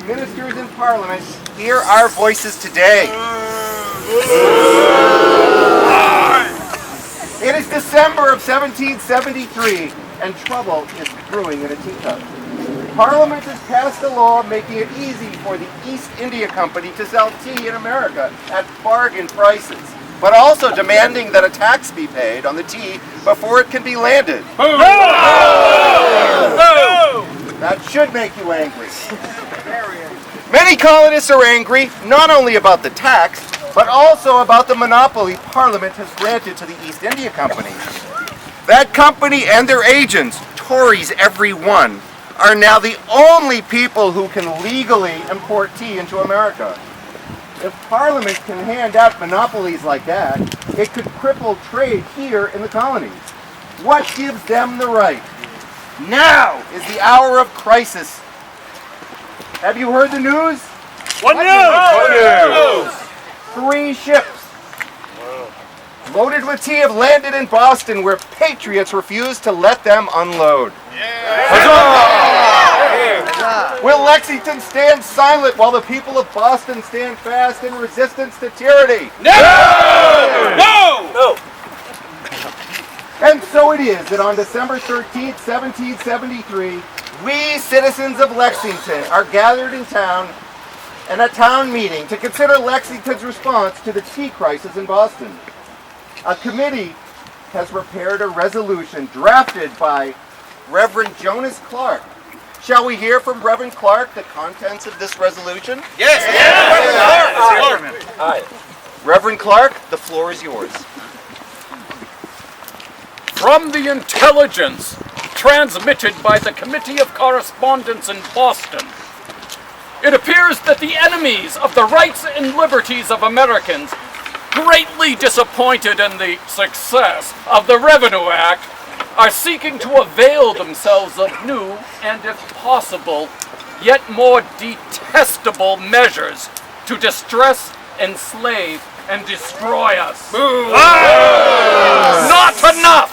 ministers in Parliament, hear our voices today. It is December of 1773, and trouble is brewing in a teacup. Parliament has passed a law making it easy for the East India Company to sell tea in America at bargain prices, but also demanding that a tax be paid on the tea before it can be landed. No! That should make you angry. Many colonists are angry not only about the tax, but also about the monopoly Parliament has granted to the East India Company. That company and their agents, Tories every one, are now the only people who can legally import tea into America. If Parliament can hand out monopolies like that, it could cripple trade here in the colonies. What gives them the right? Now is the hour of crisis. Have you heard the news? What news? 3 ships loaded with tea have landed in Boston, where patriots refuse to let them unload. Will Lexington stand silent while the people of Boston stand fast in resistance to tyranny? No! And so it is that on December 13th, 1773, we citizens of Lexington are gathered in town and a town meeting to consider Lexington's response to the tea crisis in Boston. A committee has prepared a resolution drafted by Reverend Jonas Clark. Shall we hear from Reverend Clark the contents of this resolution? Yes! Reverend Clark, the floor is yours. From the intelligence transmitted by the Committee of Correspondence in Boston, it appears that the enemies of the rights and liberties of Americans, greatly disappointed in the success of the Revenue Act, are seeking to avail themselves of new and, if possible, yet more detestable measures to distress, enslave, and destroy us. Not enough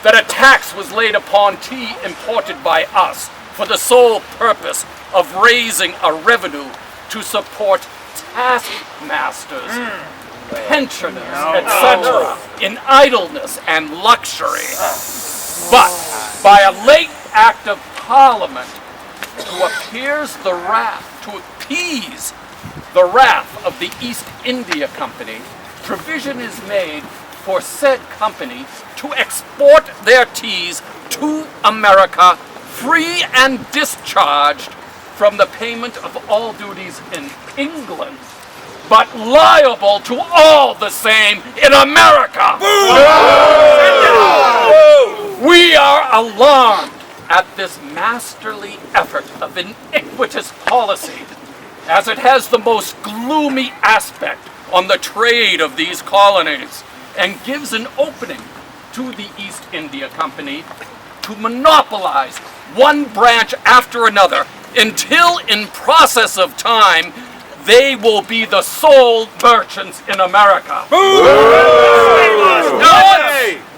that a tax was laid upon tea imported by us for the sole purpose of raising a revenue to support taskmasters, pensioners, etc., in idleness and luxury, but by a late act of Parliament to appease the wrath of the East India Company, provision is made for said company to export their teas to America free and discharged from the payment of all duties in England, but liable to all the same in America. We are alarmed at this masterly effort of iniquitous policy, as it has the most gloomy aspect on the trade of these colonies, and gives an opening to the East India Company to monopolize one branch after another, until in process of time they will be the sole merchants in America.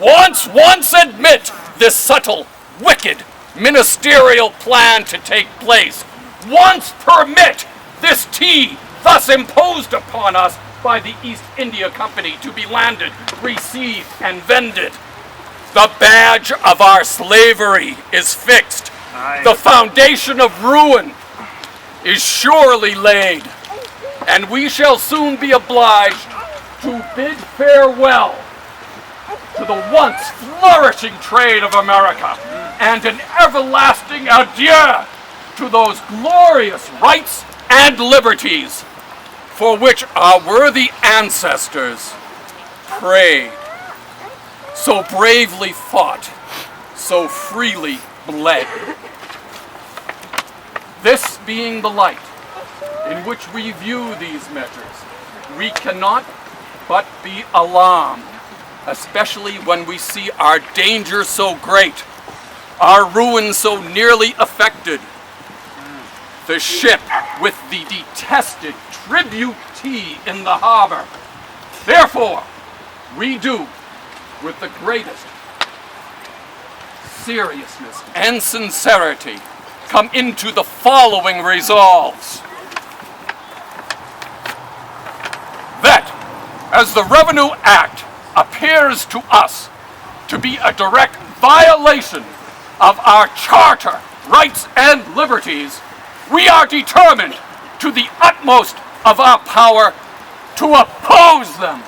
Once admit this subtle, wicked, ministerial plan to take place. Once permit this tea, thus imposed upon us by the East India Company, to be landed, received, and vended. The badge of our slavery is fixed. The foundation of ruin is surely laid, and we shall soon be obliged to bid farewell to the once flourishing trade of America, and an everlasting adieu to those glorious rights and liberties for which our worthy ancestors prayed, so bravely fought, so freely bled. This being the light in which we view these measures, we cannot but be alarmed, especially when we see our danger so great, our ruin so nearly effected. The ship with the detested tribute tea in the harbor. Therefore, we do, with the greatest seriousness and sincerity, come into the following resolves. That, as the Revenue Act appears to us to be a direct violation of our charter, rights, and liberties, we are determined to the utmost of our power to oppose them.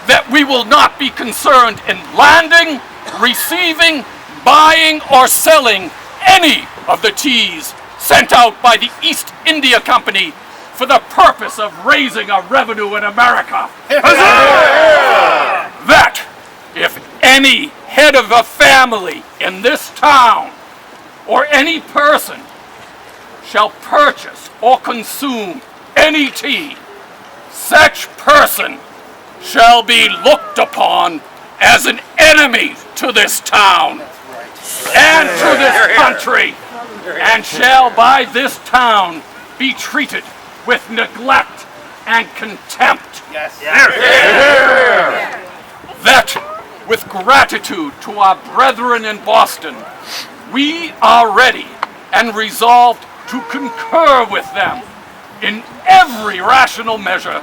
That we will not be concerned in landing, receiving, buying, or selling any of the teas sent out by the East India Company for the purpose of raising a revenue in America. That if any head of a family in this town or any person shall purchase or consume any tea, such person shall be looked upon as an enemy to this town and to this country, and shall by this town be treated with neglect and contempt. That, with gratitude to our brethren in Boston, we are ready and resolved to concur with them in every rational measure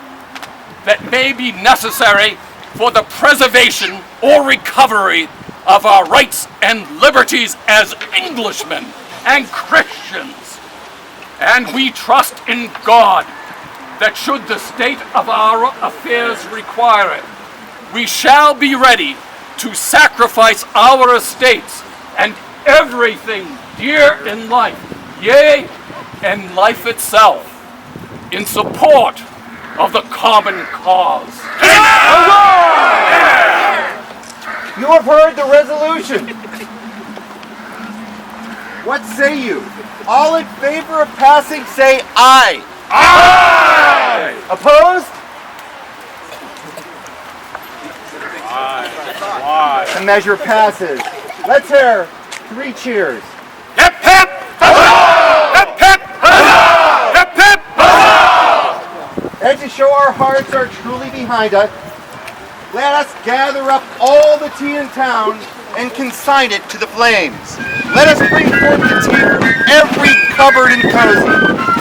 that may be necessary for the preservation or recovery of our rights and liberties as Englishmen and Christians. And we trust in God that should the state of our affairs require it, we shall be ready to sacrifice our estates and everything dear in life, yea, and life itself, in support of the common cause. You have heard the resolution. What say you? All in favor of passing, say aye. Aye! Opposed? The measure passes. Let's hear 3 cheers. Hip hip! Huzzah! Hip hip! Huzzah! Hip hip! Huzzah! And to show our hearts are truly behind us, let us gather up all the tea in town and consign it to the flames. Let us bring forth the tea from every cupboard and cozy.